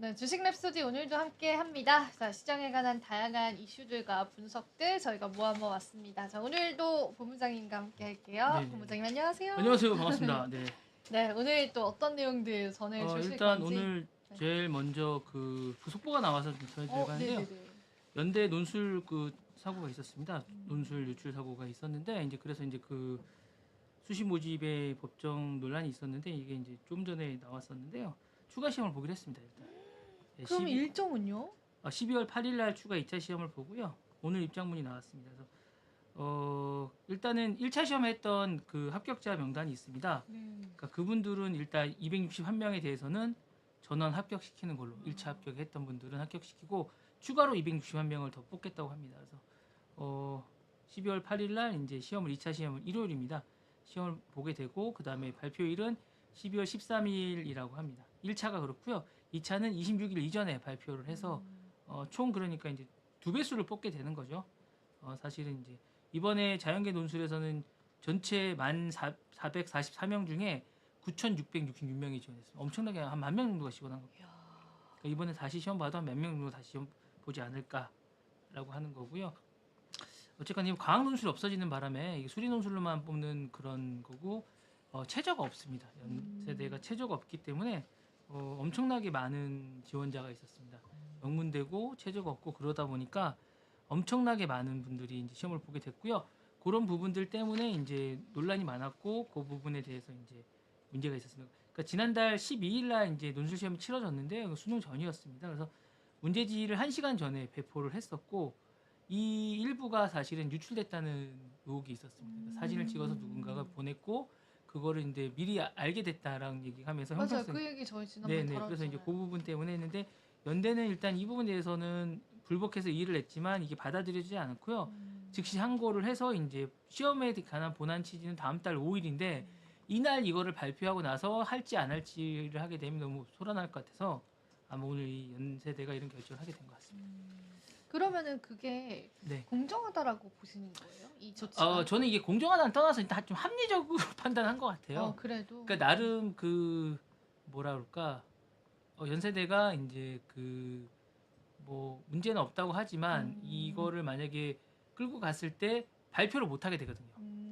네, 주식 랩소디 오늘도 함께 합니다. 자, 시장에 관한 다양한 이슈들과 분석들 저희가 모아모 왔습니다. 자, 오늘도 본부장님과 함께 할게요. 네네. 본부장님 안녕하세요. 안녕하세요. 반갑습니다. 네. 네, 오늘 또 어떤 내용들 전해주실 일단 건지. 오늘 네. 제일 먼저 그 속보가 나와서 좀 전해드리려고 하는데요. 네네네. 연대 논술 그 사고가 있었습니다. 논술 유출 사고가 있었는데 이제 그래서 이제 그 수시 모집의 법정 논란이 있었는데 이게 이제 좀 전에 나왔었는데요. 추가 시험을 보기로 했습니다. 일단. 네, 그럼 일정은요? 12월 8일 날 추가 2차 시험을 보고요. 오늘 입장문이 나왔습니다. 그래서 일단은 1차 시험에 했던 그 합격자 명단이 있습니다. 그러니까 그분들은 일단 261명에 대해서는 전원 합격시키는 걸로 1차 합격했던 분들은 합격시키고 추가로 261명을 더 뽑겠다고 합니다. 그래서 12월 8일 날 이제 시험을 2차 시험을 일요일입니다. 시험을 보게 되고 그다음에 발표일은 12월 13일이라고 합니다. 1차가 그렇고요. 2차는 26일 이전에 발표를 해서 총 그러니까 이제 두 배수를 뽑게 되는 거죠. 사실은 이제 이번에 자연계 논술에서는 전체 1444명 중에 9,666명이 지원했어요. 엄청나게 한 10,000명 정도가 지원한 겁니다. 그러니까 이번에 다시 시험 봐도 한 몇 명 정도 다시 시험 보지 않을까라고 하는 거고요. 어쨌건 이 과학 논술이 없어지는 바람에 수리 논술로만 뽑는 그런 거고 최저가 없습니다. 연세대가 최저가 없기 때문에 엄청나게 많은 지원자가 있었습니다. 명문대고 최저가 없고 그러다 보니까 엄청나게 많은 분들이 이제 시험을 보게 됐고요. 그런 부분들 때문에 이제 논란이 많았고 그 부분에 대해서 이제 문제가 있었습니다. 그러니까 지난달 12일 날 이제 논술 시험이 치러졌는데 수능 전이었습니다. 그래서 문제지를 1시간 전에 배포를 했었고 이 일부가 사실은 유출됐다는 의혹이 있었습니다. 그러니까 사진을 찍어서 누군가가 보냈고 그거를 이제 미리 알게 됐다라는 얘기하면서 맞아요. 형평성 그 얘기 저희 지난번에 네네. 다뤘잖아요. 그래서 이제 그 부분 때문에 했는데 연대는 일단 이 부분에 대해서는 불복해서 이의를 냈지만 이게 받아들여지지 않았고요. 즉시 항고를 해서 이제 시험에 관한 본안 취지는 다음 달 5일인데 이날 이거를 발표하고 나서 할지 안 할지를 하게 되면 너무 소란할 것 같아서 아마 오늘 이 연세대가 이런 결정을 하게 된 것 같습니다. 그러면은 그게 네. 공정하다라고 보시는 거예요? 이 조치가? 저는 이게 공정하다는 떠나서 일단 좀 합리적으로 판단한 것 같아요. 그래도. 그러니까 나름 그 뭐라 그럴까 연세대가 이제 그 뭐 문제는 없다고 하지만 이거를 만약에 끌고 갔을 때 발표를 못 하게 되거든요.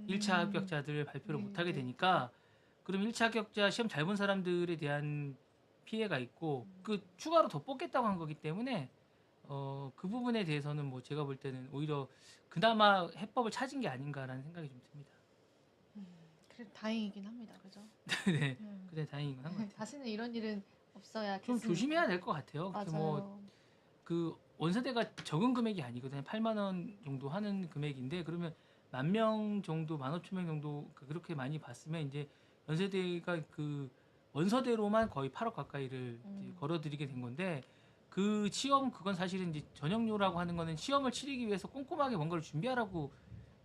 1차 합격자들 발표를 못 하게 되니까 그럼 1차 합격자 시험 잘 본 사람들에 대한 피해가 있고 그 추가로 더 뽑겠다고 한 거기 때문에 그 부분에 대해서는 뭐 제가 볼 때는 오히려 그나마 해법을 찾은 게 아닌가라는 생각이 좀 듭니다. 그래 다행이긴 합니다. 그죠? 네, 그래 다행인 건 한 것 같아요. 다시는 이런 일은 없어야 좀 조심해야 될 것 같아요. 맞아요. 그 원세대가 적은 금액이 아니거든요. 8만 원 정도 하는 금액인데 그러면 10,000명 정도, 15,000명 정도 그렇게 많이 봤으면 이제 연세대가 그 원서대로만 거의 8억 가까이를 이제 걸어들이게 된 건데 그 시험 그건 사실은 이제 전형료라고 하는 거는 시험을 치르기 위해서 꼼꼼하게 뭔가를 준비하라고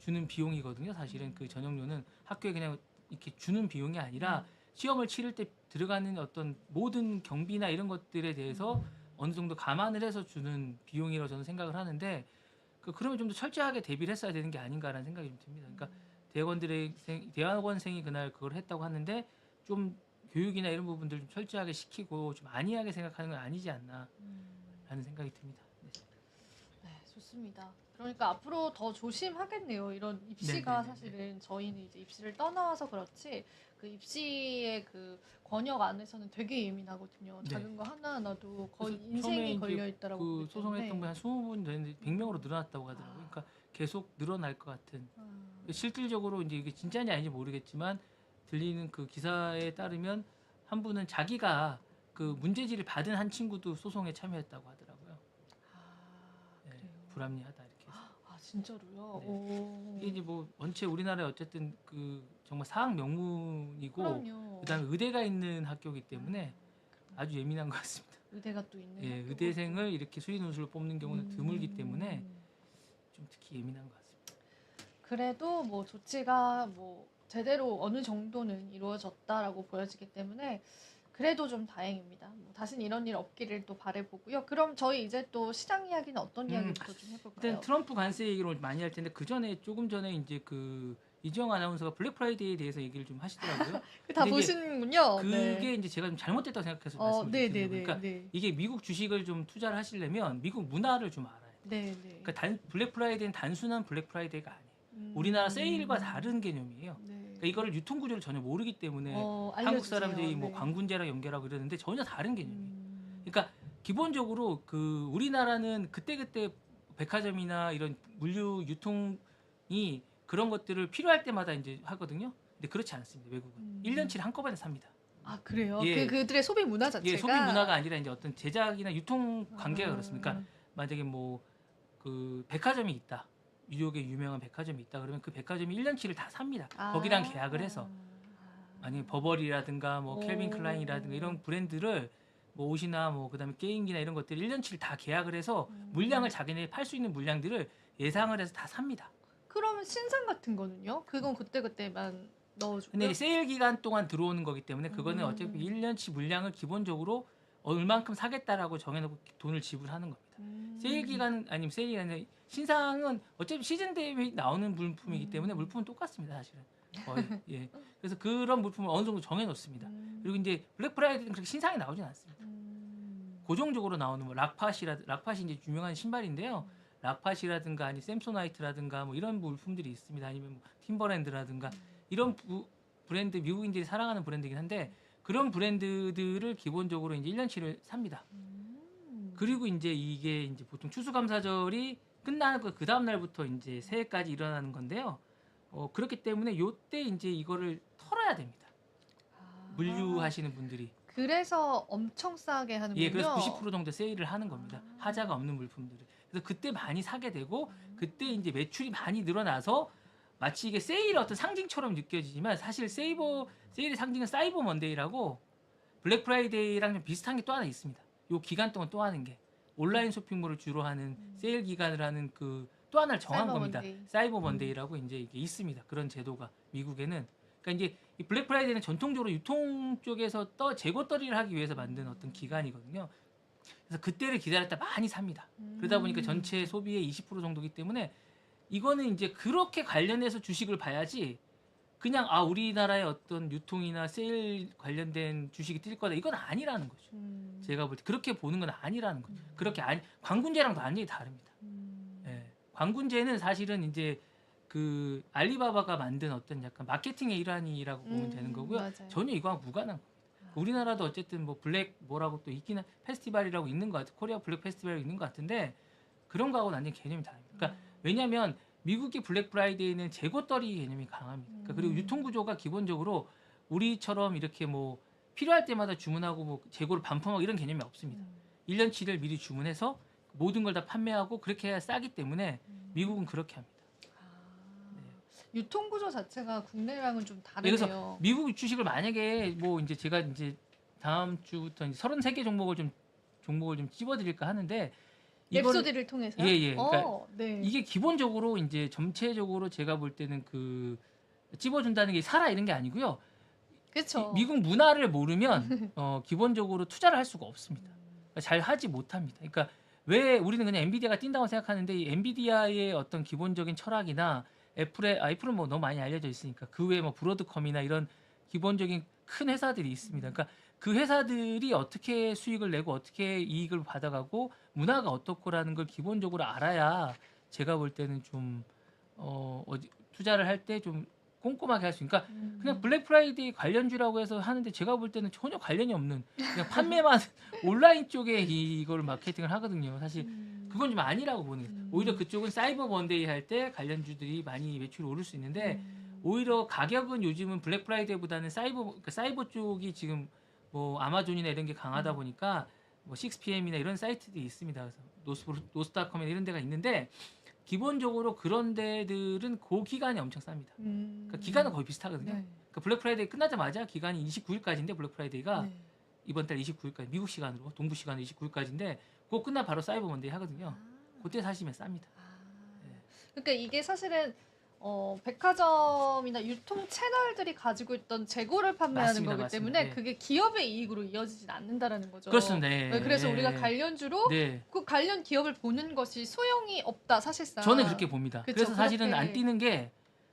주는 비용이거든요. 사실은 그 전형료는 학교에 그냥 이렇게 주는 비용이 아니라 시험을 치를 때 들어가는 어떤 모든 경비나 이런 것들에 대해서 어느 정도 감안을 해서 주는 비용이라고 저는 생각을 하는데 그러면 좀 더 철저하게 대비를 했어야 되는 게 아닌가라는 생각이 좀 듭니다. 그러니까 대학원생이 그날 그걸 했다고 하는데 좀 교육이나 이런 부분들 좀 철저하게 시키고 좀 안이하게 생각하는 건 아니지 않나라는 생각이 듭니다. 네, 좋습니다. 그러니까 앞으로 더 조심하겠네요. 이런 입시가 네네네네. 사실은 저희는 이제 입시를 떠나와서 그렇지 그 입시의 그 권역 안에서는 되게 예민하거든요. 네. 작은 거 하나하나도 거의 그래서 처음에 인생이 이제 걸려 있다라고 그 보기 소송했던 때문에. 분 한 20분 됐는데 100명으로 늘어났다고 하더라고요. 그러니까 계속 늘어날 것 같은. 실질적으로 이제 이게 진짜인지 아닌지 모르겠지만 들리는 그 기사에 따르면 한 분은 자기가 그 문제지를 받은 한 친구도 소송에 참여했다고 하더라고요. 네, 그래요. 불합리하다 이렇게 해서. 진짜로요? 네. 오. 이게 이제 뭐 원체 우리나라에 어쨌든 그 정말 사학 명문이고 그럼요. 그다음에 의대가 있는 학교이기 때문에 아주 예민한 것 같습니다. 의대가 또 있는 예, 학교고 의대생을 이렇게 수리 논술로 뽑는 경우는 드물기 때문에 좀 특히 예민한 것 같습니다. 그래도 뭐 조치가 뭐 제대로 어느 정도는 이루어졌다라고 보여지기 때문에 그래도 좀 다행입니다. 뭐 다시는 이런 일 없기를 또 바라보고요. 그럼 저희 이제 또 시장 이야기는 어떤 이야기부터 좀 해볼까요? 일단 트럼프 관세 얘기를 많이 할 텐데 그 전에 조금 전에 이제 그 이지영 아나운서가 블랙 프라이데이에 대해서 얘기를 좀 하시더라고요. 다 근데 이게 보시는군요. 그게 네. 이제 제가 좀 잘못됐다고 생각해서 네, 말씀을 네, 드리는 네, 거예요. 그러니까 네. 이게 미국 주식을 좀 투자를 하시려면 미국 문화를 좀 알아야 돼요. 네, 네. 그러니까 블랙 프라이데이는 단순한 블랙 프라이데이가 아니에요. 우리나라 세일과 다른 개념이에요. 네. 그러니까 이거를 유통 구조를 전혀 모르기 때문에 한국 알려주세요. 사람들이 뭐 네. 광군제랑 연결하고 이러는데 전혀 다른 개념이에요. 그러니까 기본적으로 그 우리나라는 그때그때 백화점이나 이런 물류 유통이 그런 것들을 필요할 때마다 이제 하거든요. 근데 그렇지 않습니다. 외국은 1년치를 한꺼번에 삽니다. 아, 그래요? 예. 그들의 소비 문화 자체가 예, 소비 문화가 아니라 이제 어떤 제작이나 유통 관계가 그렇습니다. 그러니까 만약에 뭐 그 백화점이 있다. 뉴욕에 유명한 백화점이 있다. 그러면 그 백화점이 1년치를 다 삽니다. 거기랑 계약을 해서. 아니 버버리라든가 뭐 캘빈 클라인이라든가 이런 브랜드를 뭐 옷이나 뭐 그다음에 게임기나 이런 것들 1년치를 다 계약을 해서 물량을 자기네 팔 수 있는 물량들을 예상을 해서 다 삽니다. 그러면 신상 같은 거는요? 그건 그때그때만 넣어주고요? 근데 세일 기간 동안 들어오는 거기 때문에 그거는 어차피 1년치 물량을 기본적으로 얼만큼 사겠다라고 정해놓고 돈을 지불하는 겁니다. 세일 기간 아니면 세일 기간은 신상은 어차피 시즌 대비 나오는 물품이기 때문에 물품은 똑같습니다, 사실은. 거의. 예. 그래서 그런 물품을 어느 정도 정해놓습니다. 그리고 이제 블랙 프라이데이는 그렇게 신상이 나오진 않습니다. 고정적으로 나오는 뭐 락팟이 이제 유명한 신발인데요. 락팟이라든가 아니 샘소나이트라든가 뭐 이런 물품들이 있습니다. 아니면 뭐 팀버랜드라든가 이런 브랜드 미국인들이 사랑하는 브랜드이긴 한데 그런 브랜드들을 기본적으로 이제 1년치를 삽니다. 그리고 이제 이게 이제 보통 추수감사절이 끝나고 그 다음 날부터 이제 새해까지 일어나는 건데요. 그렇기 때문에 요때 이제 이거를 털어야 됩니다. 물류하시는 분들이. 그래서 엄청 싸게 하는군요. 예, 그래서 90% 정도 세일을 하는 겁니다. 하자가 없는 물품들을. 그래서 그때 많이 사게 되고 그때 이제 매출이 많이 늘어나서 마치 이게 세일의 어떤 상징처럼 느껴지지만 사실 세일의 상징은 사이버 먼데이라고 블랙 프라이데이랑 좀 비슷한 게 또 하나 있습니다. 요 기간 동안 또 하는 게 온라인 쇼핑몰을 주로 하는 세일 기간을 하는 그 또 하나를 정한 사이버 겁니다. 먼데이. 사이버 먼데이라고 이제 이게 있습니다. 그런 제도가 미국에는. 그러니까 이제 이 블랙 프라이데이는 전통적으로 유통 쪽에서 재고 떨이를 하기 위해서 만든 어떤 기간이거든요. 그래서 그때를 기다렸다 많이 삽니다. 그러다 보니까 전체 소비의 20% 정도이기 때문에 이거는 이제 그렇게 관련해서 주식을 봐야지 그냥 우리나라의 어떤 유통이나 세일 관련된 주식이 뜰 거다 이건 아니라는 거죠. 제가 볼 때 그렇게 보는 건 아니라는 거죠. 그렇게 광군제랑도 완전히 다릅니다. 예. 광군제는 사실은 이제 그 알리바바가 만든 어떤 약간 마케팅의 일환이라고 보면 되는 거고요. 맞아요. 전혀 이거랑 무관한 겁니다. 우리나라도 어쨌든 뭐 블랙 뭐라고 또 있기는 페스티벌이라고 있는 것 같아요. 코리아 블랙 페스티벌이 있는 것 같은데 그런 거하고는 완전 개념이 다릅니다. 그러니까 왜냐하면 미국의 블랙 프라이데이는 재고떨이 개념이 강합니다. 그러니까 그리고 유통 구조가 기본적으로 우리처럼 이렇게 뭐 필요할 때마다 주문하고 뭐 재고를 반품하고 이런 개념이 없습니다. 1년치를 미리 주문해서 모든 걸 다 판매하고 그렇게 해야 싸기 때문에 미국은 그렇게 합니다. 유통 구조 자체가 국내랑은 좀 네, 그래서 다르네요. 미국 주식을 만약에 뭐 이제 제가 이제 다음 주부터 이제 33개 종목을 좀 찝어드릴까 하는데 랩소디를 통해서요? 예. 그러니까 네. 이게 기본적으로 이제 전체적으로 제가 볼 때는 그 찝어준다는 게 사라 이런 게 아니고요. 그렇죠. 미국 문화를 모르면 기본적으로 투자를 할 수가 없습니다. 그러니까 잘 하지 못합니다. 그러니까 왜 우리는 그냥 엔비디아가 뛴다고 생각하는데 이 엔비디아의 어떤 기본적인 철학이나 애플은 뭐 너무 많이 알려져 있으니까 그 외에 뭐 브로드컴이나 이런 기본적인 큰 회사들이 있습니다. 그러니까 그 회사들이 어떻게 수익을 내고 어떻게 이익을 받아가고 문화가 어떻고라는 걸 기본적으로 알아야 제가 볼 때는 좀 투자를 할 때 좀 꼼꼼하게 할 수 있으니까 그냥 블랙 프라이데이 관련주라고 해서 하는데 제가 볼 때는 전혀 관련이 없는 그냥 판매만 온라인 쪽에 이걸 마케팅을 하거든요. 사실 그건 좀 아니라고 보는 거예요. 오히려 그쪽은 사이버 먼데이 할 때 관련주들이 많이 매출이 오를 수 있는데 오히려 가격은 요즘은 블랙 프라이데이보다는 사이버 쪽이 지금 뭐 아마존이나 이런 게 강하다 보니까 뭐 6PM이나 이런 사이트들이 있습니다. 그래서 노스닷컴이나 이런 데가 있는데 기본적으로 그런 데들은 그 기간이 엄청 쌉니다. 그러니까 기간은 거의 비슷하거든요. 네. 그러니까 블랙 프라이데이 끝나자마자 기간이 29일까지인데 블랙 프라이데이가 네. 이번 달 29일까지 미국 시간으로 동부 시간으로 29일까지인데 그거 끝나 바로 사이버 먼데이 하거든요. 그때 사시면 쌉니다. 그러니까 이게 사실은 백화점이나 유통 채널들이 가지고 있던 재고를 판매하는 맞습니다, 거기 맞습니다. 때문에 네. 그게 기업의 이익으로 이어지진 않는다라는 거죠. 그렇습니다. 네. 네, 그래서 네. 우리가 관련주로 네. 그 관련 기업을 보는 것이 소용이 없다 사실상. 저는 그렇게 봅니다. 그쵸, 그래서 사실은 그렇게. 안 뛰는 게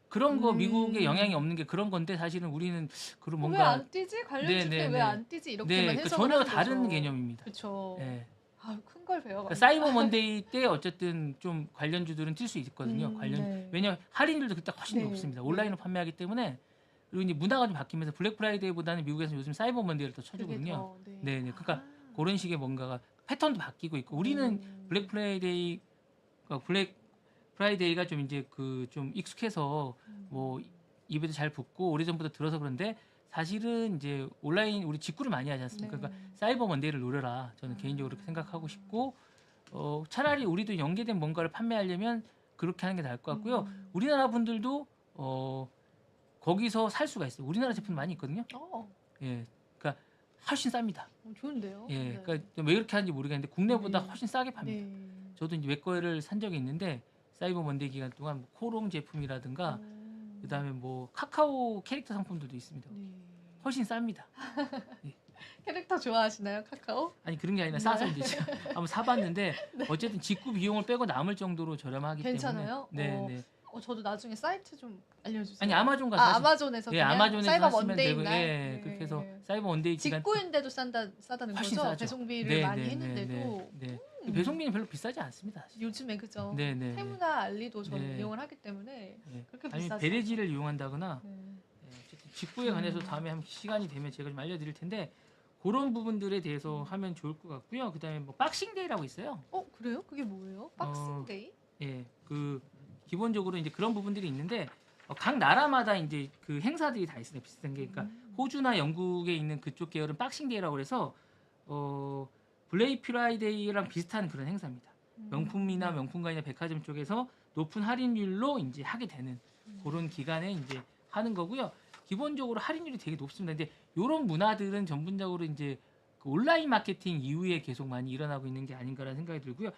그런 거 미국에 영향이 없는 게 그런 건데 사실은 우리는 그런 왜 뭔가 안 뛰지? 관련주인데 네, 네, 왜 네. 안 뛰지? 네, 이렇게만 그러니까 해석을 전혀 하는 다른 거죠. 개념입니다. 그렇죠. 예. 큰 걸 그러니까 배워갑니다. 사이버 먼데이 때 어쨌든 좀 관련주들은 뛸 수 있거든요. 네. 왜냐면 할인율도 그때 훨씬 네, 높습니다. 네. 온라인으로 판매하기 때문에. 그리고 이제 문화가 좀 바뀌면서 블랙 프라이데이보다는 미국에서 요즘 사이버 먼데이를 더 그게 쳐주거든요. 더, 네. 네, 네. 그러니까 아. 그런 식의 뭔가가 패턴도 바뀌고 있고 우리는 블랙 프라이데이 블랙 프라이데이가 좀 이제 그 좀 익숙해서 뭐 입에도 잘 붙고 오래전부터 들어서 그런데 사실은 이제 온라인 우리 직구를 많이 하지 않습니까? 네. 그러니까 사이버 먼데이를 노려라. 저는 개인적으로 그렇게 생각하고 싶고 차라리 우리도 연계된 뭔가를 판매하려면 그렇게 하는 게 나을 것 같고요. 우리나라 분들도 거기서 살 수가 있어요. 우리나라 제품 많이 있거든요. 예, 그러니까 훨씬 쌉니다. 좋은데요? 예, 네. 그러니까 왜 이렇게 하는지 모르겠는데 국내보다 네. 훨씬 싸게 팝니다. 네. 저도 이제 외거를 산 적이 있는데 사이버 먼데이 기간 동안 뭐 코롱 제품이라든가 그다음에 뭐 카카오 캐릭터 상품들도 있습니다. 네. 훨씬 쌉니다. 캐릭터 좋아하시나요, 카카오? 아니 그런 게 아니라 네. 싸서 이제 제가 한번 사봤는데 어쨌든 직구 비용을 빼고 남을 정도로 저렴하기 괜찮아요? 때문에 네. 저도 나중에 사이트 좀 알려주세요. 아니 아마존 가서 아마존에서 예, 그냥 아마존에서 사이버 하시면 먼데이 되고 날? 예, 그렇게 해서 사이버 먼데이 기간 직구인데도 싸다는 훨씬 거죠? 싸죠. 배송비를 많이 했는데도 네. 배송비는 별로 비싸지 않습니다. 사실. 요즘에 그죠? 네, 네, 테무나 알리도 저는 네. 이용을 하기 때문에 네. 그렇게 아니면 비싸지 베레지를 이용한다거나 네. 어쨌든 직구에 관해서 다음에 한 시간이 되면 제가 좀 알려드릴 텐데 그런 부분들에 대해서 하면 좋을 것 같고요. 그다음에 뭐 박싱데이라고 있어요. 그래요? 그게 뭐예요? 박싱데이? 예, 그 기본적으로 이제 그런 부분들이 있는데 각 나라마다 이제 그 행사들이 다 있어요. 비슷한 게 그러니까 호주나 영국에 있는 그쪽 계열은 박싱데이라고 해서 블레이 프라이데이랑 비슷한 그런 행사입니다. 명품이나 명품관이나 백화점 쪽에서 높은 할인율로 이제 하게 되는 그런 기간에 이제 하는 거고요. 기본적으로 할인율이 되게 높습니다. 근데 이런 문화들은 전문적으로 이제 그 온라인 마케팅 이후에 계속 많이 일어나고 있는 게 아닌가라는 생각이 들고요.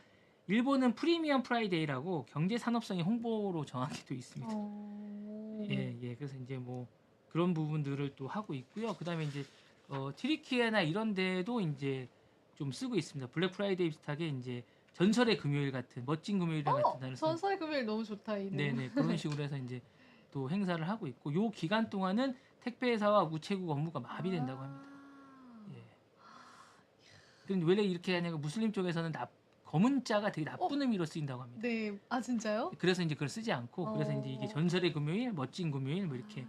일본은 프리미엄 프라이데이라고 경제 산업성의 홍보로 정하게 돼 있습니다. 예. 그래서 이제 뭐 그런 부분들을 또 하고 있고요. 그다음에 이제 트리키에나 이런 데도 이제 좀 쓰고 있습니다. 블랙 프라이데이 비슷하게 이제 전설의 금요일 같은 멋진 금요일 같은 날을 전설의 금요일 너무 좋다 이름. 네네 그런 식으로 해서 이제 또 행사를 하고 있고 요 기간 동안은 택배 회사와 우체국 업무가 마비된다고 합니다. 예. 그런데 왜 이렇게 하냐면 무슬림 쪽에서는 검은 자가 되게 나쁜 의미로 쓰인다고 합니다. 네, 진짜요? 그래서 이제 그걸 쓰지 않고 그래서 이제 이게 전설의 금요일, 멋진 금요일 뭐 이렇게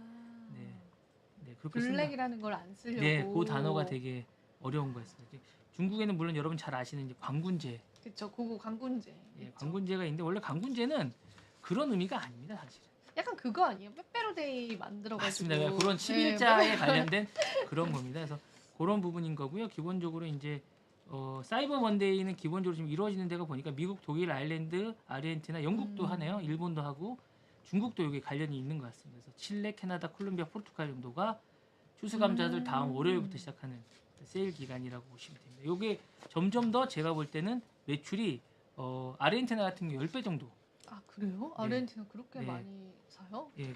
네 그렇게 블랙이라는 걸 안 쓰려고. 네, 그 단어가 되게 어려운 거였습니다. 중국에는 물론 여러분 잘 아시는 이제 광군제. 그렇죠. 그거 광군제. 예, 광군제가 있는데 원래 광군제는 그런 의미가 아닙니다, 사실은. 약간 그거 아니에요? 빼빼로데이 만들어가지고. 맞습니다. 그런 11자에 관련된 그런 겁니다. 그래서 그런 부분인 거고요. 기본적으로 이제 사이버 먼데이는 기본적으로 지금 이루어지는 데가 보니까 미국, 독일, 아일랜드, 아르헨티나, 영국도 하네요. 일본도 하고 중국도 여기 관련이 있는 것 같습니다. 그래서 칠레, 캐나다, 콜롬비아, 포르투갈 정도가 추수감사절 다음 월요일부터 시작하는 세일 기간이라고 보시면 됩니다. 이게 점점 더 제가 볼 때는 매출이 아르헨티나 같은 경우 10배 정도. 아 그래요? 네. 아르헨티나 그렇게 네. 많이 사요? 예.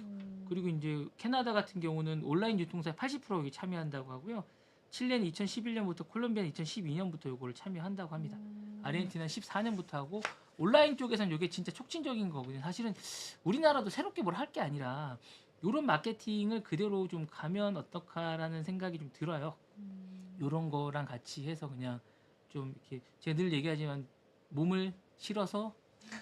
그리고 이제 캐나다 같은 경우는 온라인 유통사에 80% 여기 참여한다고 하고요. 칠레는 2011년부터 콜롬비아는 2012년부터 요거를 참여한다고 합니다. 아르헨티나는 14년부터 하고 온라인 쪽에서는 이게 진짜 촉진적인 거거든요. 사실은 우리나라도 새롭게 뭘 할 게 아니라 이런 마케팅을 그대로 좀 가면 어떡하라는 생각이 좀 들어요. 이런 거랑 같이 해서 그냥 좀 이렇게 제가 늘 얘기하지만 몸을 실어서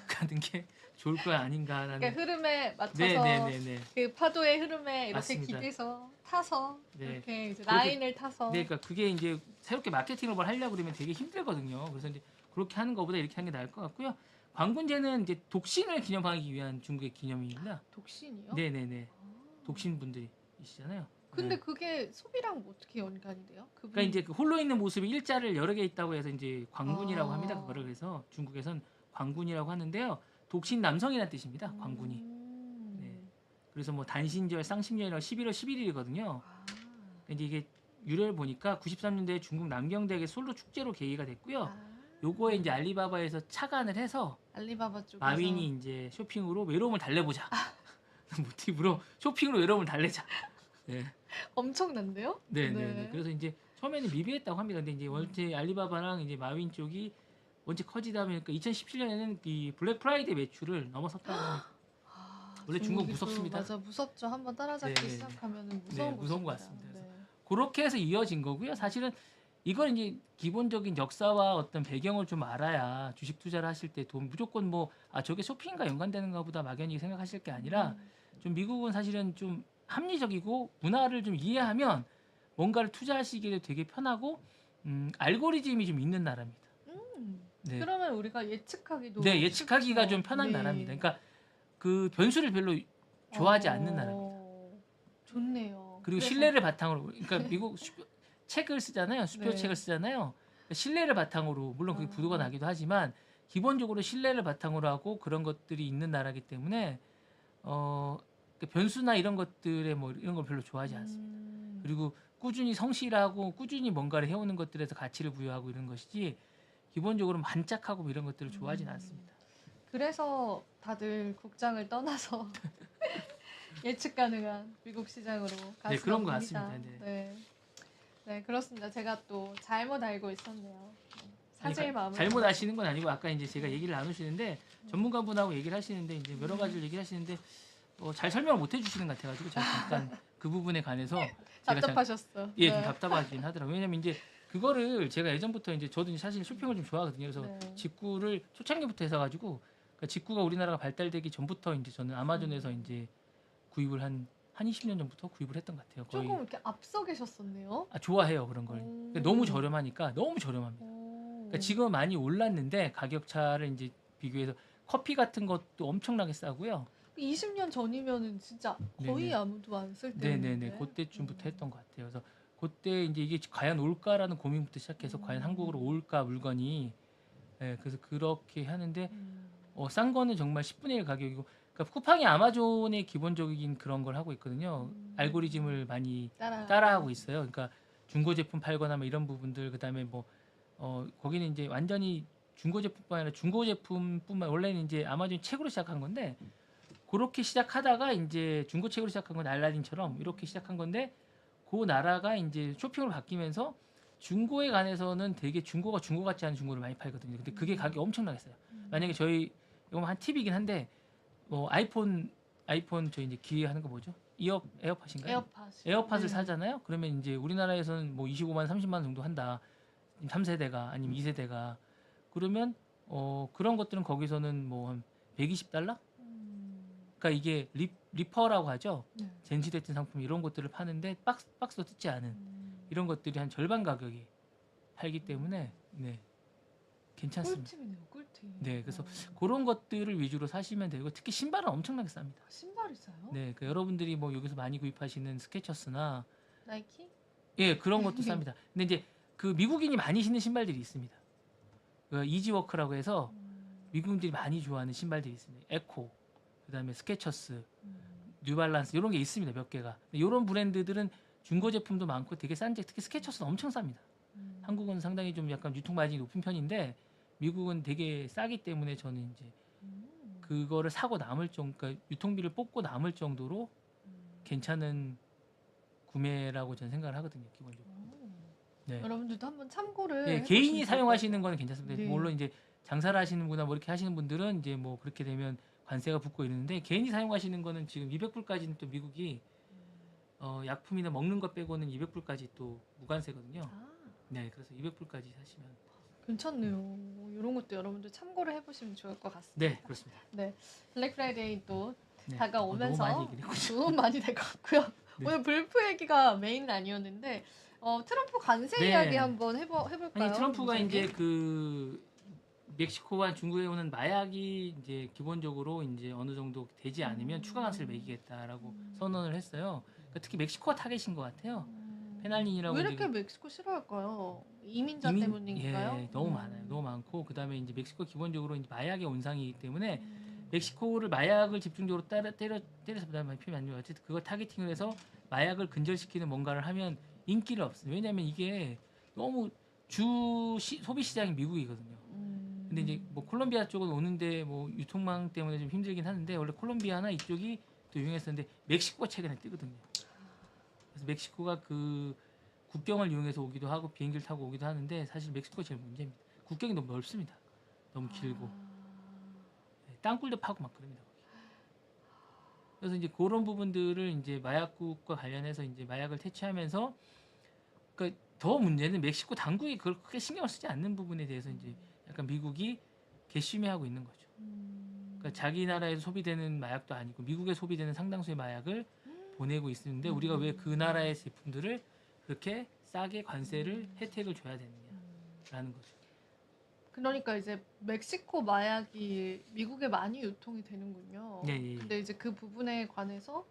가는 게 좋을 거 아닌가라는. 그러니까 흐름에 맞춰서 네네네네. 그 파도의 흐름에 이렇게 맞습니다. 기대서 타서 네. 이렇게 이제 그렇게- 라인을 타서. 네, 그러니까 그게 이제 새롭게 마케팅을 뭘 하려고 그러면 되게 힘들거든요. 그래서 이제 그렇게 하는 것보다 이렇게 하는 게 나을 것 같고요. 광군제는 이제 독신을 기념하기 위한 중국의 기념일입니다. 독신이요? 네네네. 독신 분들이시잖아요. 근데 네. 그게 소비랑 어떻게 연관이 돼요? 그러니까 이제 그 홀로 있는 모습이 일자를 여러 개 있다고 해서 이제 광군이라고 아. 합니다. 그거를 그래서 중국에선 광군이라고 하는데요. 독신 남성이라는 뜻입니다. 광군이. 네. 그래서 뭐 단신절, 쌍심년이라고 11월 11일이거든요. 이제 이게 유래를 보니까 93년도에 중국 남경대학의 솔로 축제로 계기가 됐고요. 요거에 이제 알리바바에서 착안을 해서 알리바바 쪽에서 마윈이 이제 쇼핑으로 외로움을 달래보자. 모티브로 쇼핑으로 외로움을 달래자. 네. 엄청난데요? 네. 그래서 이제 처음에는 미비했다고 합니다. 근데 이제 원체 알리바바랑 이제 마윈 쪽이 원체 커지다 보니까 2017년에는 이 블랙 프라이데이 매출을 넘어섰다고 합니다. 원래 중국 중국이 또 무섭습니다. 맞아, 무섭죠. 한번 따라잡기 네. 시작하면은 무서운 네, 무서운 것 곳입니다. 같습니다. 네. 그렇게 해서 이어진 거고요. 사실은 이걸 이제 기본적인 역사와 어떤 배경을 좀 알아야 주식 투자를 하실 때 돈 무조건 뭐 저게 쇼핑과 연관되는가 보다 막연히 생각하실 게 아니라 좀 미국은 사실은 좀 합리적이고 문화를 좀 이해하면 뭔가를 투자하시기에 되게 편하고 알고리즘이 좀 있는 나라입니다. 네. 그러면 우리가 예측하기도 네, 예측하기가 쉽죠. 좀 편한 네. 나라입니다. 그러니까 그 변수를 별로 좋아하지 않는 나라입니다. 좋네요. 그리고 그래서 신뢰를 바탕으로 그러니까 미국 책을 쓰잖아요. 수표 네. 책을 쓰잖아요. 신뢰를 바탕으로 물론 그게 부도가 나기도 하지만 기본적으로 신뢰를 바탕으로 하고 그런 것들이 있는 나라기 때문에 그 변수나 이런 것들에 뭐 이런 걸 별로 좋아하지 않습니다. 그리고 꾸준히 성실하고 꾸준히 뭔가를 해오는 것들에서 가치를 부여하고 이런 것이지 기본적으로 반짝하고 뭐 이런 것들을 좋아하지는 않습니다. 그래서 다들 국장을 떠나서 예측 가능한 미국 시장으로 가시나 네, 그런 것 봅니다. 같습니다. 네. 네. 네, 그렇습니다. 제가 또 잘못 알고 있었네요. 아니, 사제의 마음을 잘못 담아서. 아시는 건 아니고 아까 이제 제가 얘기를 나누시는데 전문가분하고 얘기를 하시는데 이제 여러 가지를 얘기를 하시는데 잘 설명을 못 해주시는 것 같아가지고 제가 잠깐 그 부분에 관해서 제가 답답하셨어. 예, 좀 답답하긴 하더라고요. 왜냐면 이제 그거를 제가 예전부터 이제 저도 이제 사실 쇼핑을 좀 좋아하거든요. 그래서 네. 직구를 초창기부터 해서가지고 그러니까 직구가 우리나라가 발달되기 전부터 이제 저는 아마존에서 이제 구입을 한 20년 전부터 구입을 했던 것 같아요. 거의 조금 이렇게 앞서 계셨었네요. 좋아해요 그런 걸. 그러니까 너무 저렴하니까 너무 저렴합니다. 그러니까 지금은 많이 올랐는데 가격 차를 이제 비교해서 커피 같은 것도 엄청나게 싸고요. 20년 전이면은 진짜 거의 네네. 아무도 안 쓸 때였는데. 네네네. 그때쯤부터 했던 것 같아요. 그래서 그때 이제 이게 과연 올까라는 고민부터 시작해서 과연 한국으로 올까 물건이. 그래서 그렇게 하는데 싼 거는 정말 10분의 1 가격이고. 그러니까 쿠팡이 아마존의 기본적인 그런 걸 하고 있거든요. 알고리즘을 많이 따라하고 있어요. 그러니까 중고 제품 팔거나 뭐 이런 부분들 그다음에 뭐 거기는 이제 완전히 중고 제품뿐만 아니라 중고 제품뿐만 원래는 이제 아마존 책으로 시작한 건데 그렇게 시작하다가 이제 중고책으로 시작한 건 알라딘처럼 이렇게 시작한 건데 그 나라가 이제 쇼핑으로 바뀌면서 중고에 관해서는 되게 중고가 중고 같지 않은 중고를 많이 팔거든요. 근데 그게 가격이 엄청나게 싸요. 만약에 저희 이거 한 팁이긴 한데 뭐 아이폰 저희 이제 기획하는 거 뭐죠? 에어팟인가요? 에어팟을 네. 사잖아요. 그러면 이제 우리나라에서는 뭐 25만 30만 원 정도 한다. 3세대가 아니면 2세대가 그러면 그런 것들은 거기서는 뭐 한 120달러? 그러니까 이게 리퍼라고 하죠. 네. 젠지됐던 상품 이런 것들을 파는데 박스도 뜯지 않은 이런 것들이 한 절반 가격에 팔기 때문에 네 괜찮습니다. 꿀팁이네요, 꿀팁. 네, 그래서 그런 것들을 위주로 사시면 되고 특히 신발은 엄청나게 쌉니다. 신발이 싸요? 네, 그러니까 여러분들이 뭐 여기서 많이 구입하시는 스케쳐스나 나이키? 예 그런 것도 쌉니다. 근데 이제 그 미국인이 많이 신는 신발들이 있습니다. 그 이지워크라고 해서 미국인들이 많이 좋아하는 신발들이 있습니다. 에코, 그다음에 스케쳐스, 뉴발란스 이런 게 있습니다. 몇 개가. 이런 브랜드들은 중고 제품도 많고 되게 싼 특히 스케쳐스는 엄청 쌉니다. 한국은 상당히 좀 약간 유통 마진이 높은 편인데 미국은 되게 싸기 때문에 저는 이제 그거를 사고 남을 정도, 그러니까 유통비를 뽑고 남을 정도로 괜찮은 구매라고 저는 생각을 하거든요, 기본적으로. 네. 여러분들도 한번 참고를 예, 해보시면 개인이 좋을 것 사용하시는 같아요. 거는 괜찮습니다. 네. 물론 이제 장사를 하시는 분이나 뭐 이렇게 하시는 분들은 이제 뭐 그렇게 되면 관세가 붙고 이러는데 개인이 사용하시는 거는 지금 200불까지는 또 미국이 약품이나 먹는 것 빼고는 200불까지 또 무관세거든요. 네, 그래서 200불까지 사시면 괜찮네요. 이런 것도 여러분들 참고를 해보시면 좋을 것 같습니다. 네, 그렇습니다. 네, 블랙 프라이데이 또 네. 다가오면서 너무 많이 얘기를 했군요. 도움 많이 될 것 같고요. 네. 오늘 불프 얘기가 메인은 아니었는데 트럼프 관세 네. 이야기 한번 해볼까요? 아니 트럼프가 문재인님? 이제 그 멕시코와 중국에 오는 마약이 이제 기본적으로 이제 어느 정도 되지 않으면 추가 관세를 매기겠다라고 선언을 했어요. 그러니까 특히 멕시코가 타겟인 것 같아요. 페날린이라고 왜 이제 이렇게 멕시코 싫어할까요? 이민자 때문인가요? 예, 너무 많아요. 너무 많고 그다음에 이제 멕시코 기본적으로 이제 마약의 온상이기 때문에 멕시코를 마약을 집중적으로 때려서 그다음에 표현이 안 좋아요. 어쨌든 그걸 타겟팅을 해서 마약을 근절시키는 뭔가를 하면 인기를 없어요. 왜냐하면 이게 너무 소비 시장이 미국이거든요. 근데 이제 뭐 콜롬비아 쪽은 오는데 뭐 유통망 때문에 좀 힘들긴 하는데 원래 콜롬비아나 이쪽이 또 유행했었는데 멕시코가 최근에 뜨거든요. 그래서 멕시코가 그 국경을 이용해서 오기도 하고 비행기를 타고 오기도 하는데 사실 멕시코가 제일 문제입니다. 국경이 너무 넓습니다. 너무 길고 네, 땅굴도 파고 막 그럽니다. 그래서 이제 그런 부분들을 이제 마약국과 관련해서 이제 마약을 퇴치하면서 그러니까 더 문제는 멕시코 당국이 그걸 크게 신경을 쓰지 않는 부분에 대해서 이제 약간 미국이 괘씸해하고 있는 거죠. 그러니까 자기 나라에서 소비되는 마약도 아니고 미국에 소비되는 상당수의 마약을 보내고 있는데 우리가 왜 그 나라의 제품들을 그렇게 싸게 관세를 혜택을 줘야 되느냐라는 거죠. 그러니까 이제 멕시코 마약이 미국에 많이 유통이 되는군요. 예, 예. 근데 이제 그 부분에 관해서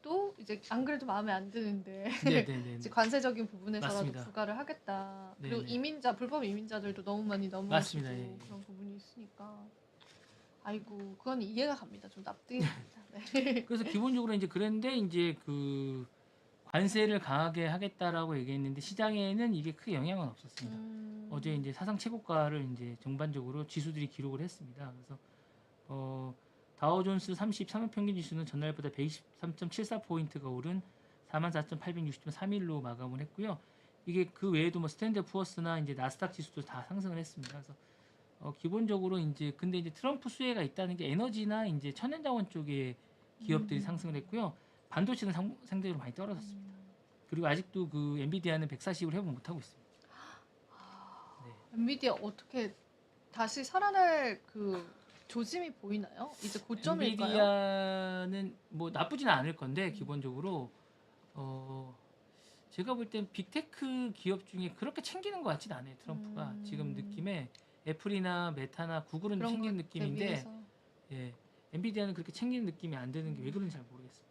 또 이제 안 그래도 마음에 안 드는데 네네네. 이제 관세적인 부분에서라도 맞습니다. 부과를 하겠다. 그리고 네네. 불법 이민자들도 너무 많이 넘어오시고 맞습니다. 예, 예. 그런 부분이 있으니까 아이고 그건 이해가 갑니다. 좀 납득이 됩니다. 네. 그래서 기본적으로 이제 그랬는데 이제 그 관세를 강하게 하겠다라고 얘기했는데 시장에는 이게 크게 영향은 없었습니다. 어제 이제 사상 최고가를 이제 전반적으로 지수들이 기록을 했습니다. 그래서 다우존스 33일 평균 지수는 전날보다 123.74포인트가 오른 44,860.31로 마감을 했고요. 이게 그 외에도 뭐 스탠드드 푸어스나 이제 나스닥 지수도 다 상승을 했습니다. 그래서 기본적으로 이제 근데 이제 트럼프 수혜가 있다는 게 에너지나 이제 천연자원 쪽에 기업들이 상승을 했고요. 반도체는 상대적으로 많이 떨어졌습니다. 그리고 아직도 그 엔비디아는 140을 회복 못 하고 있습니다. 네. 엔비디아 어떻게 다시 살아날 그 조짐이 보이나요? 이제 고점일까요? 엔비디아는 뭐 나쁘지는 않을 건데 기본적으로 제가 볼 땐 빅테크 기업 중에 그렇게 챙기는 것 같지는 않아요. 트럼프가 지금 느낌에 애플이나 메타나 구글은 그런 챙기는 것 느낌인데 대비해서. 예, 엔비디아는 그렇게 챙기는 느낌이 안 드는 게 왜 그런지 잘 모르겠습니다.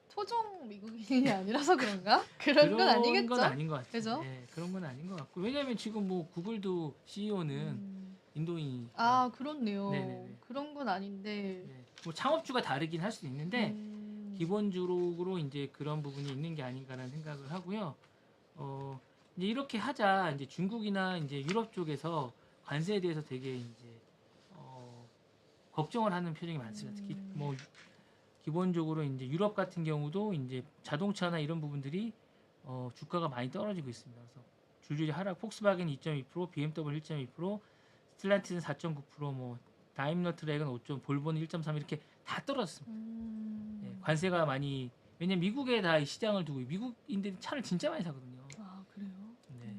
토종 미국인이 아니라서 그런가? 그런 건 아니겠죠? 건 아닌 것 같아요. 그죠? 예, 그런 건 아닌 것 같고 왜냐하면 지금 뭐 구글도 CEO는 인도인이 아 그렇네요. 네네네. 그런 건 아닌데. 네, 뭐 창업주가 다르긴 할 수도 있는데 기본적으로 이제 그런 부분이 있는 게 아닌가라는 생각을 하고요. 이제 이렇게 하자 이제 중국이나 이제 유럽 쪽에서 관세에 대해서 되게 이제 걱정을 하는 표정이 많습니다. 특히 뭐 기본적으로 이제 유럽 같은 경우도 이제 자동차나 이런 부분들이 주가가 많이 떨어지고 있습니다. 그래서 줄줄이 하락, 폭스바겐 2.2%, BMW 1.2%, 스텔란티스는 4.9%, 뭐 다임러 트랙은 5. 볼보는 1.3 이렇게 다 떨어졌습니다. 예, 관세가 많이 왜냐면 미국에 다 이 시장을 두고 미국인들이 차를 진짜 많이 사거든요. 아 그래요? 네.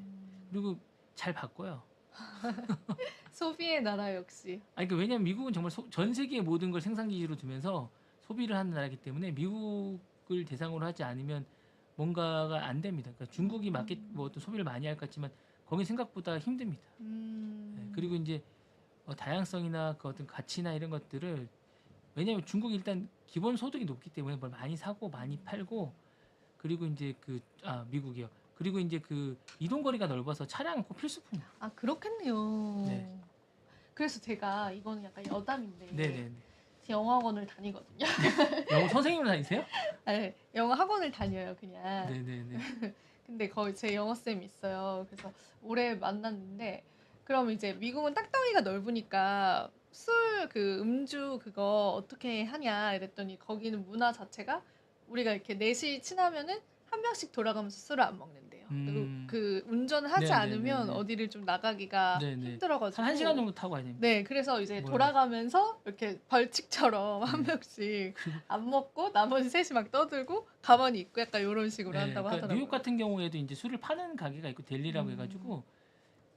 그리고 잘 바꿔요. 소비의 나라 역시. 아니 그 왜냐면 미국은 정말 전 세계의 모든 걸 생산 기지로 두면서 소비를 하는 나라이기 때문에 미국을 대상으로 하지 않으면 뭔가가 안 됩니다. 그러니까 중국이 마켓 뭐 어떤 소비를 많이 할 것 같지만 거기 생각보다 힘듭니다. 네, 그리고 이제 다양성이나 그 어떤 가치나 이런 것들을 왜냐하면 중국이 일단 기본 소득이 높기 때문에 뭘 많이 사고 많이 팔고 그리고 이제 미국이요. 그리고 이제 그 이동 거리가 넓어서 차량은 꼭 필수품이에요. 아 그렇겠네요. 네. 그래서 제가 이거는 약간 여담인데 네네네. 영어 학원을 다니거든요. 영어 선생님으로 다니세요? 네, 영어 학원을 다녀요 그냥. 네네네. 근데 거기 제 영어 쌤이 있어요. 그래서 올해 만났는데 그럼 이제 미국은 땅덩이가 넓으니까 술 그 음주 그거 어떻게 하냐 이랬더니 거기는 문화 자체가 우리가 이렇게 넷이 친하면은 한 명씩 돌아가면서 술을 안 먹는데요. 그리고 그 운전을 하지 네네네네. 않으면 어디를 좀 나가기가 네네. 힘들어가지고 한 1시간 정도 타고 가야 됩니다. 네, 그래서 이제 뭐야. 돌아가면서 이렇게 벌칙처럼 한 명씩 안 먹고 나머지 셋이 막 떠들고 가만히 있고 약간 이런 식으로 한다고 그러니까 하더라고요. 뉴욕 같은 경우에도 이제 술을 파는 가게가 있고 델리라고 해가지고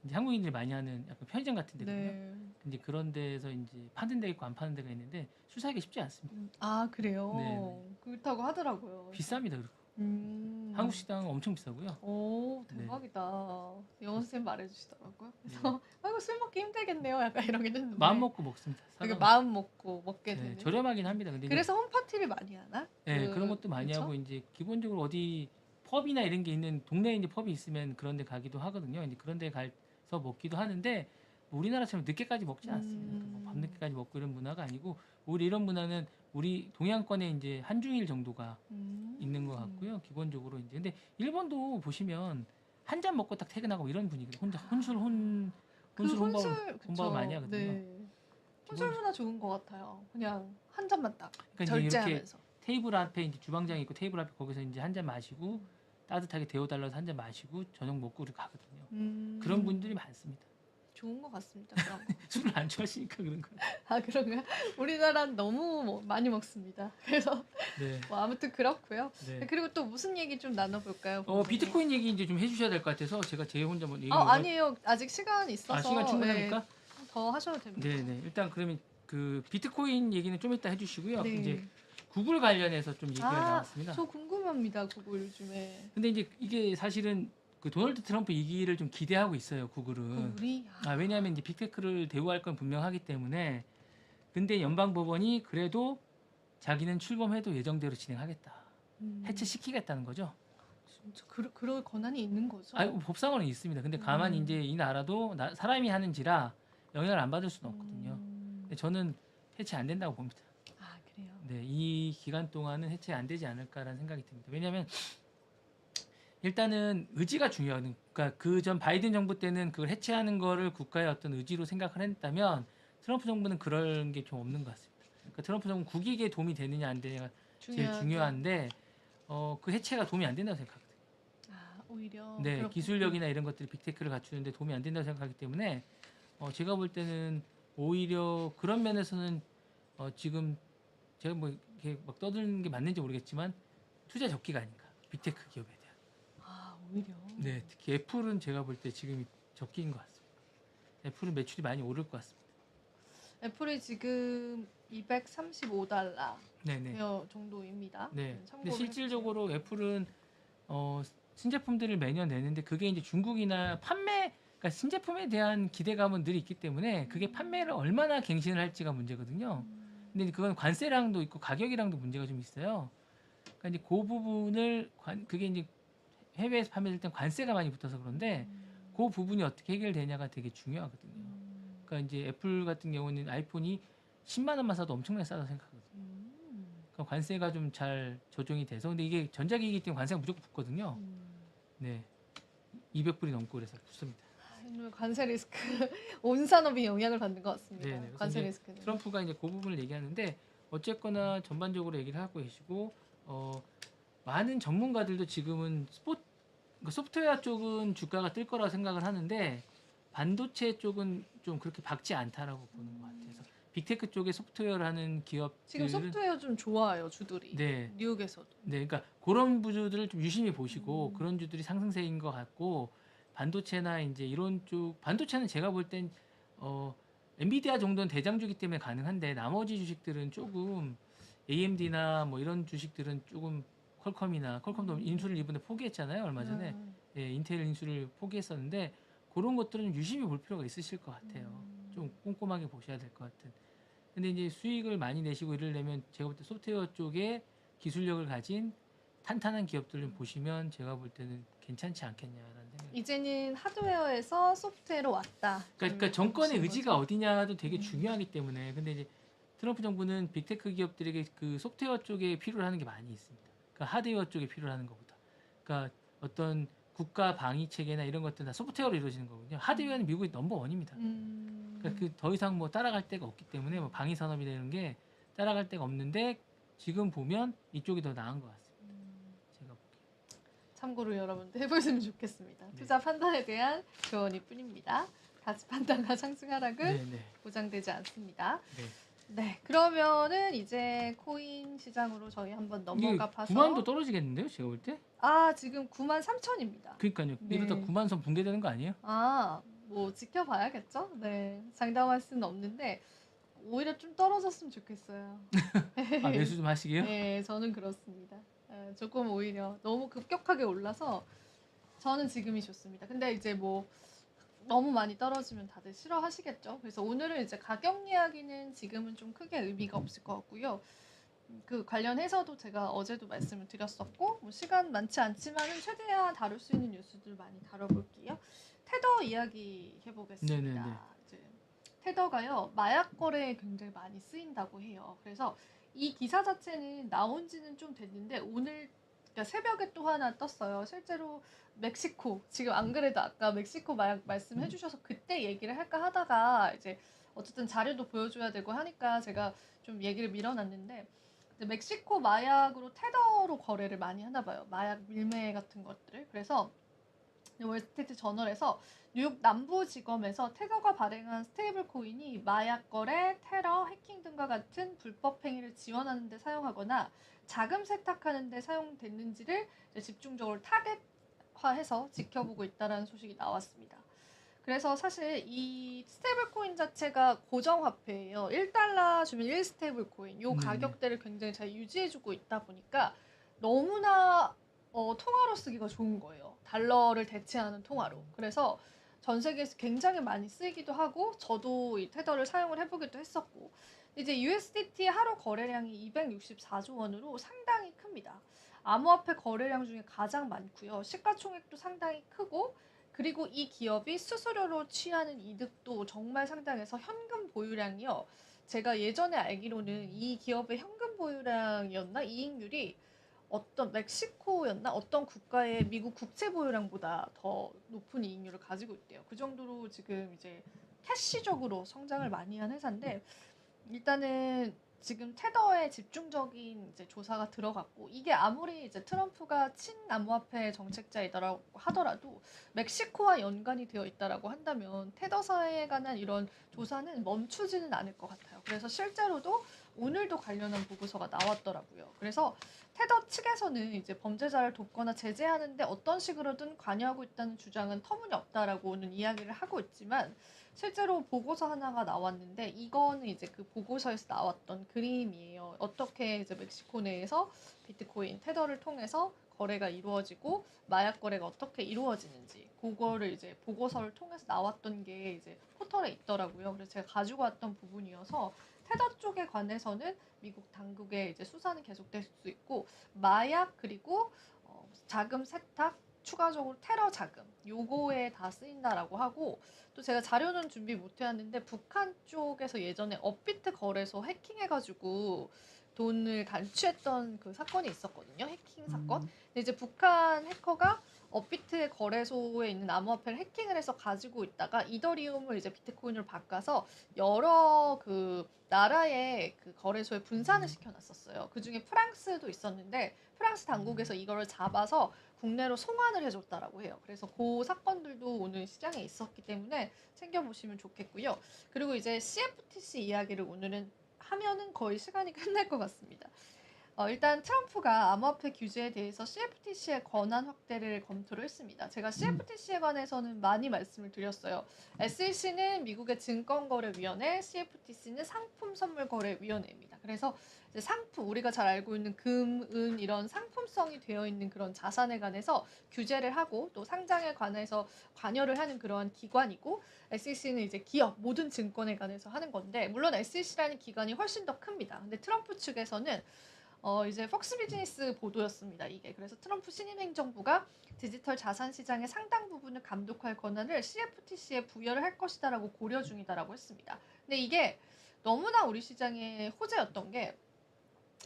이제 한국인들이 많이 하는 약간 편의점 같은 데거든요. 네. 이제 그런 데서 이제 파는 데 있고 안 파는 데가 있는데 술 사기가 쉽지 않습니다. 아 그래요? 네네. 그렇다고 하더라고요. 비쌉니다. 그리고 한국 식당은 엄청 비싸고요. 오 대박이다. 영어 선생님 말해주시더라고요. 그래서 아이고 술 먹기 힘들겠네요. 약간 이러긴 했는데 마음 먹고 먹습니다. 되게 사다 마음 먹고 먹게 네, 되는. 저렴하긴 합니다. 근데 그래서 홈파티를 많이 하나? 네, 그런 것도 많이 그쵸? 하고 이제 기본적으로 어디 펍이나 이런 게 있는 동네에 이제 펍이 있으면 그런 데 가기도 하거든요. 이제 그런 데 가서 먹기도 하는데 뭐 우리나라처럼 늦게까지 먹지 않습니다. 그러니까 뭐밤 늦게까지 먹고 이런 문화가 아니고 오히려 이런 문화는 우리 동양권에 이제 한중일 정도가 있는 것 같고요. 기본적으로 이제 근데 일본도 보시면 한 잔 먹고 딱 퇴근하고 이런 분위기. 혼자 혼술 혼밥을 많이 하거든요. 네. 혼술 문화 좋은 것 같아요. 그냥 한 잔만 딱 그러니까 이제 이렇게 절제하면서. 테이블 앞에 이제 주방장이 있고 테이블 앞에 거기서 이제 한 잔 마시고 따뜻하게 데워달라서 한 잔 마시고 저녁 먹고 우리 가거든요. 그런 분들이 많습니다. 좋은 것 같습니다. 그런 거. 술을 안 좋아하시니까 그런 거. 아 그런가요? 우리나라는 너무 많이 먹습니다. 그래서 네. 뭐 아무튼 그렇고요. 네. 그리고 또 무슨 얘기 좀 나눠볼까요? 비트코인 얘기 이제 좀 해주셔야 될 것 같아서 제가 제 혼자 뭐 얘기. 아니에요. 아직 시간 있어서 시간 충분합니까? 더 하셔도 됩니다. 네네. 일단 그러면 그 비트코인 얘기는 좀 이따 해주시고요. 네. 이제 구글 관련해서 좀 얘기가 나왔습니다. 저 궁금합니다. 구글 요즘에. 근데 이제 이게 사실은 그 도널드 트럼프 이기를 좀 기대하고 있어요. 구글은. 구글이? 왜냐하면 이제 빅테크를 대우할 건 분명하기 때문에. 근데 연방법원이 그래도 자기는 출범해도 예정대로 진행하겠다. 해체시키겠다는 거죠. 진짜 그럴 권한이 있는 거죠? 법상으로는 있습니다. 근데 가만히 이제 이 나라도 사람이 하는지라 영향을 안 받을 수는 없거든요. 근데 저는 해체 안 된다고 봅니다. 아 그래요? 네, 이 기간 동안은 해체 안 되지 않을까라는 생각이 듭니다. 왜냐하면 일단은 의지가 중요하거든요. 그러니까 그 전 바이든 정부 때는 그걸 해체하는 거를 국가의 어떤 의지로 생각을 했다면 트럼프 정부는 그런 게 좀 없는 것 같습니다. 그러니까 트럼프 정부는 국익에 도움이 되느냐 안 되느냐가 제일 중요한데 그 해체가 도움이 안 된다고 생각합니다. 오히려 네, 그렇군요. 기술력이나 이런 것들이 빅테크를 갖추는데 도움이 안 된다고 생각하기 때문에 제가 볼 때는 오히려 그런 면에서는 지금 제가 뭐 이렇게 막 떠드는 게 맞는지 모르겠지만 투자 적기가 아닌가 빅테크 기업에 대한. 오히려. 네, 특히 애플은 제가 볼 때 지금이 적기인 것 같습니다. 애플은 매출이 많이 오를 것 같습니다. 애플이 지금 $235 네네. 정도입니다. 네. 근데 참고를 실질적으로 애플은 신제품들을 매년 내는데 그게 이제 중국이나 그러니까 신제품에 대한 기대감은 늘 있기 때문에 그게 판매를 얼마나 갱신을 할지가 문제거든요. 근데 그건 관세랑도 있고 가격이랑도 문제가 좀 있어요. 그러니까 이제 그 부분을 그게 이제 해외에서 판매될 땐 관세가 많이 붙어서 그런데 그 부분이 어떻게 해결되냐가 되게 중요하거든요. 그러니까 이제 애플 같은 경우는 아이폰이 10만 원만 사도 엄청나게 싸다고 생각하거든요. 그러니까 관세가 좀 잘 조정이 돼서 근데 이게 전자기기이기 때문에 관세가 무조건 붙거든요. 네, 200불이 넘고 그래서 붙습니다. 관세 리스크 온 산업이 영향을 받는 것 같습니다. 네네. 관세 리스크는. 트럼프가 이제 그 부분을 얘기하는데 어쨌거나 전반적으로 얘기를 하고 계시고 많은 전문가들도 지금은 소프트웨어 쪽은 주가가 뜰 거라고 생각을 하는데 반도체 쪽은 좀 그렇게 박지 않다라고 보는 것 같아요. 그래서 빅테크 쪽에 소프트웨어를 하는 기업들은 지금 소프트웨어 좀 좋아요 주들이. 네. 뉴욕에서도. 네, 그러니까 그런 부주들을 좀 유심히 보시고 그런 주들이 상승세인 것 같고 반도체나 이제 이런 쪽 반도체는 제가 볼 땐 엔비디아 정도는 대장주기 때문에 가능한데 나머지 주식들은 조금 AMD나 뭐 이런 주식들은 조금 퀄컴도 인수를 이번에 포기했잖아요 얼마 전에. 예, 인텔 인수를 포기했었는데 그런 것들은 좀 유심히 볼 필요가 있으실 것 같아요. 좀 꼼꼼하게 보셔야 될 것 같은. 근데 이제 수익을 많이 내시고 이러려면 제가 볼 때 소프트웨어 쪽에 기술력을 가진 탄탄한 기업들을 보시면 제가 볼 때는 괜찮지 않겠냐라는 생각이. 이제는 하드웨어에서 소프트웨어로 왔다. 그러니까 정권의 의지가 어디냐도 되게 중요하기 때문에. 근데 이제 트럼프 정부는 빅테크 기업들에게 그 소프트웨어 쪽에 필요로 하는 게 많이 있습니다. 그러니까 하드웨어 쪽에 필요로 하는 것보다. 그러니까 어떤 국가 방위 체계나 이런 것들은 다 소프트웨어로 이루어지는 거거든요. 하드웨어는 미국이 넘버원입니다. 그러니까 그 더 이상 뭐 따라갈 데가 없기 때문에 뭐 방위 산업이나 이런 게 따라갈 데가 없는데 지금 보면 이쪽이 더 나은 것 같습니다. 제가 보기에. 참고로 여러분들 해보시면 좋겠습니다. 투자 판단에 대한 조언일 뿐입니다. 가치 판단과 상승 하락은 보장되지 않습니다. 네, 그러면은 이제 코인 시장으로 저희 한번 넘어가 봐서 9만도 떨어지겠는데요, 제가 볼 때? 지금 93,000입니다. 그러니까요. 이러다 9만선 붕괴되는 거 아니에요? 뭐 지켜봐야겠죠. 네, 장담할 수는 없는데 오히려 좀 떨어졌으면 좋겠어요. 매수 좀 하시게요? 네, 저는 그렇습니다. 조금 오히려 너무 급격하게 올라서 저는 지금이 좋습니다. 근데 이제 뭐 너무 많이 떨어지면 다들 싫어하시겠죠. 그래서 오늘은 이제 가격 이야기는 지금은 좀 크게 의미가 없을 것 같고요. 그 관련해서도 제가 어제도 말씀을 드렸었고 뭐 시간 많지 않지만은 최대한 다룰 수 있는 뉴스들 많이 다뤄볼게요. 테더 이야기 해보겠습니다. 이제 테더가요 마약 거래에 굉장히 많이 쓰인다고 해요. 그래서 이 기사 자체는 나온 지는 좀 됐는데 오늘 그러니까 새벽에 또 하나 떴어요. 실제로 멕시코 지금 안 그래도 아까 멕시코 마약 말씀해 주셔서 그때 얘기를 할까 하다가 이제 어쨌든 자료도 보여줘야 되고 하니까 제가 좀 얘기를 밀어놨는데 이제 멕시코 마약으로 테더로 거래를 많이 하나 봐요. 마약 밀매 같은 것들을. 그래서 월스트리트 저널에서 뉴욕 남부지검에서 테더가 발행한 스테이블 코인이 마약 거래, 테러, 해킹 등과 같은 불법 행위를 지원하는 데 사용하거나 자금 세탁하는 데 사용됐는지를 집중적으로 타겟화해서 지켜보고 있다는 소식이 나왔습니다. 그래서 사실 이 스테이블 코인 자체가 고정화폐예요. 1달러 주면 1스테이블 코인. 요 네네. 가격대를 굉장히 잘 유지해주고 있다 보니까 너무나 통화로 쓰기가 좋은 거예요. 달러를 대체하는 통화로. 그래서 전 세계에서 굉장히 많이 쓰이기도 하고 저도 이 테더를 사용을 해보기도 했었고 이제 USDT 하루 거래량이 264조 원으로 상당히 큽니다. 암호화폐 거래량 중에 가장 많고요. 시가총액도 상당히 크고 그리고 이 기업이 수수료로 취하는 이득도 정말 상당해서 현금 보유량이요. 제가 예전에 알기로는 이 기업의 현금 보유량이었나? 이익률이 어떤 멕시코였나? 어떤 국가의 미국 국채 보유량보다 더 높은 이익률을 가지고 있대요. 그 정도로 지금 이제 캐시적으로 성장을 많이 한 회사인데 일단은 지금 테더에 집중적인 이제 조사가 들어갔고 이게 아무리 이제 트럼프가 친암호화폐 정책자이다라고 하더라도 멕시코와 연관이 되어 있다라고 한다면 테더사에 관한 이런 조사는 멈추지는 않을 것 같아요. 그래서 실제로도 오늘도 관련한 보고서가 나왔더라고요. 그래서 테더 측에서는 이제 범죄자를 돕거나 제재하는데 어떤 식으로든 관여하고 있다는 주장은 터무니없다라고는 이야기를 하고 있지만 실제로 보고서 하나가 나왔는데 이거는 이제 그 보고서에서 나왔던 그림이에요. 어떻게 이제 멕시코 내에서 비트코인 테더를 통해서 거래가 이루어지고 마약 거래가 어떻게 이루어지는지 그거를 이제 보고서를 통해서 나왔던 게 이제 포털에 있더라고요. 그래서 제가 가지고 왔던 부분이어서 테더 쪽에 관해서는 미국 당국의 이제 수사는 계속될 수 있고 마약 그리고 자금 세탁 추가적으로 테러 자금 요거에 다 쓰인다라고 하고 또 제가 자료는 준비 못 해왔는데 북한 쪽에서 예전에 업비트 거래소 해킹해가지고 돈을 간취했던 그 사건이 있었거든요. 해킹 사건. 근데 이제 북한 해커가 업비트 거래소에 있는 암호화폐를 해킹을 해서 가지고 있다가 이더리움을 이제 비트코인으로 바꿔서 여러 그 나라의 그 거래소에 분산을 시켜놨었어요. 그 중에 프랑스도 있었는데 프랑스 당국에서 이거를 잡아서 국내로 송환을 해줬다라고 해요. 그래서 그 사건들도 오늘 시장에 있었기 때문에 챙겨보시면 좋겠고요. 그리고 이제 CFTC 이야기를 오늘은 하면은 거의 시간이 끝날 것 같습니다. 일단 트럼프가 암호화폐 규제에 대해서 CFTC의 권한 확대를 검토를 했습니다. 제가 CFTC에 관해서는 많이 말씀을 드렸어요. SEC는 미국의 증권거래위원회, CFTC는 상품선물거래위원회입니다. 그래서 이제 상품, 우리가 잘 알고 있는 금, 은 이런 상품성이 되어 있는 그런 자산에 관해서 규제를 하고 또 상장에 관해서 관여를 하는 그러한 기관이고 SEC는 이제 기업, 모든 증권에 관해서 하는 건데 물론 SEC라는 기관이 훨씬 더 큽니다. 근데 트럼프 측에서는 이제 폭스 비즈니스 보도였습니다. 이게 그래서 트럼프 신임 행정부가 디지털 자산 시장의 상당 부분을 감독할 권한을 CFTC에 부여를 할 것이다라고 고려 중이다라고 했습니다. 근데 이게 너무나 우리 시장의 호재였던 게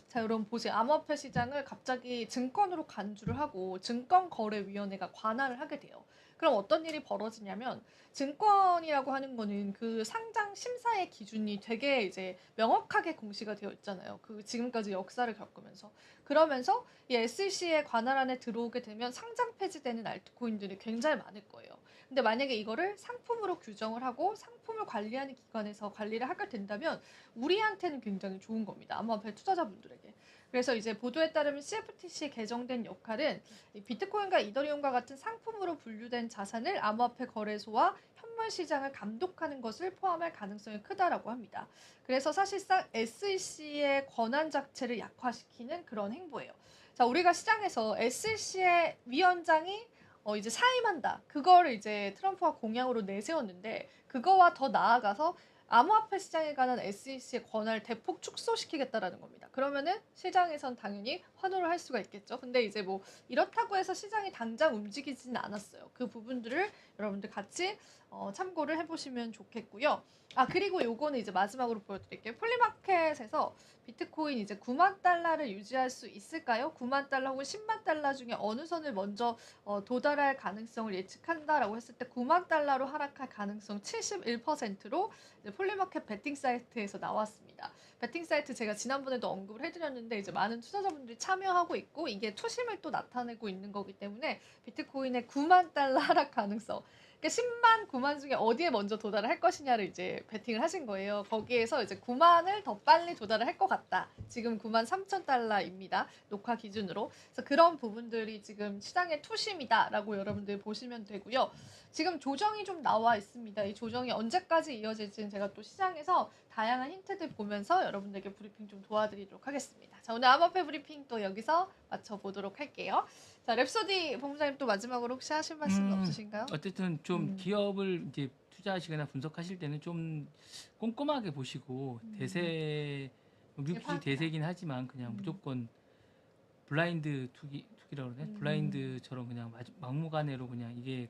자, 여러분 보세요. 암호화폐 시장을 갑자기 증권으로 간주를 하고 증권거래위원회가 관할을 하게 돼요. 그럼 어떤 일이 벌어지냐면 증권이라고 하는 거는 그 상장 심사의 기준이 되게 이제 명확하게 공시가 되어 있잖아요. 그 지금까지 역사를 겪으면서. 그러면서 이 SEC의 관할 안에 들어오게 되면 상장 폐지되는 알트코인들이 굉장히 많을 거예요. 근데 만약에 이거를 상품으로 규정을 하고 상품을 관리하는 기관에서 관리를 하게 된다면 우리한테는 굉장히 좋은 겁니다. 암호화폐 투자자분들에게. 그래서 이제 보도에 따르면 CFTC에 개정된 역할은 비트코인과 이더리움과 같은 상품으로 분류된 자산을 암호화폐 거래소와 현물 시장을 감독하는 것을 포함할 가능성이 크다라고 합니다. 그래서 사실상 SEC의 권한 자체를 약화시키는 그런 행보예요. 자, 우리가 시장에서 SEC의 위원장이 이제 사임한다. 그거를 이제 트럼프가 공약으로 내세웠는데 그거와 더 나아가서 암호화폐 시장에 관한 SEC의 권한을 대폭 축소시키겠다라는 겁니다. 그러면은 시장에선 당연히 환호를 할 수가 있겠죠. 근데 이제 뭐 이렇다고 해서 시장이 당장 움직이지는 않았어요. 그 부분들을 여러분들 같이 참고를 해보시면 좋겠고요. 아 그리고 요거는 이제 마지막으로 보여드릴게요. 폴리마켓에서 비트코인 이제 9만 달러를 유지할 수 있을까요? 9만 달러 혹은 10만 달러 중에 어느 선을 먼저 도달할 가능성을 예측한다라고 했을 때 9만 달러로 하락할 가능성 71%로 폴리마켓 베팅 사이트에서 나왔습니다. 베팅 사이트 제가 지난번에도 언급을 해드렸는데 이제 많은 투자자분들이 참여하고 있고 이게 투심을 또 나타내고 있는 거기 때문에 비트코인의 9만 달러 하락 가능성. 그러니까 10만, 9만 중에 어디에 먼저 도달을 할 것이냐를 이제 베팅을 하신 거예요. 거기에서 이제 9만을 더 빨리 도달을 할 것 같다. 지금 9만 3천 달러입니다. 녹화 기준으로. 그래서 그런 부분들이 지금 시장의 투심이다라고 여러분들 보시면 되고요. 지금 조정이 좀 나와 있습니다. 이 조정이 언제까지 이어질지는 제가 또 시장에서 다양한 힌트들 보면서 여러분들께 브리핑 좀 도와드리도록 하겠습니다. 자, 오늘 암호화폐 브리핑 또 여기서 마쳐보도록 할게요. 자, 랩소디 본부장님 또 마지막으로 혹시 하실 말씀 없으신가요? 어쨌든 좀 기업을 이제 투자하시거나 분석하실 때는 좀 꼼꼼하게 보시고 대세 미국주식 대세긴 하지만 그냥 무조건 블라인드 투기라고 그러네. 블라인드처럼 그냥 막무가내로 그냥 이게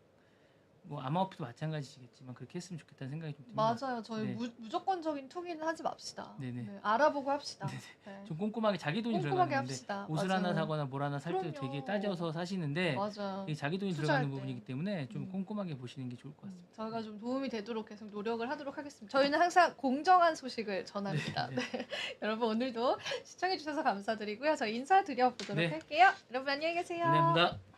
뭐 암호화폐도 마찬가지겠지만 그렇게 했으면 좋겠다는 생각이 좀 듭니다. 맞아요. 저희 네. 무조건적인 투기는 하지 맙시다. 네네. 네, 알아보고 합시다. 네. 좀 꼼꼼하게 자기 돈이 꼼꼼하게 들어가는데 합시다. 옷을 맞아요. 하나 사거나 뭘 하나 살 때 그럼요. 되게 따져서 사시는데 맞아요. 이게 자기 돈이 투자할 들어가는 때. 부분이기 때문에 좀 꼼꼼하게 보시는 게 좋을 것 같습니다. 저희가 좀 도움이 되도록 계속 노력을 하도록 하겠습니다. 저희는 항상 공정한 소식을 전합니다. 네. 네. 여러분 오늘도 시청해주셔서 감사드리고요. 저희 인사드려보도록 네. 할게요. 여러분 안녕히 계세요. 감사합니다.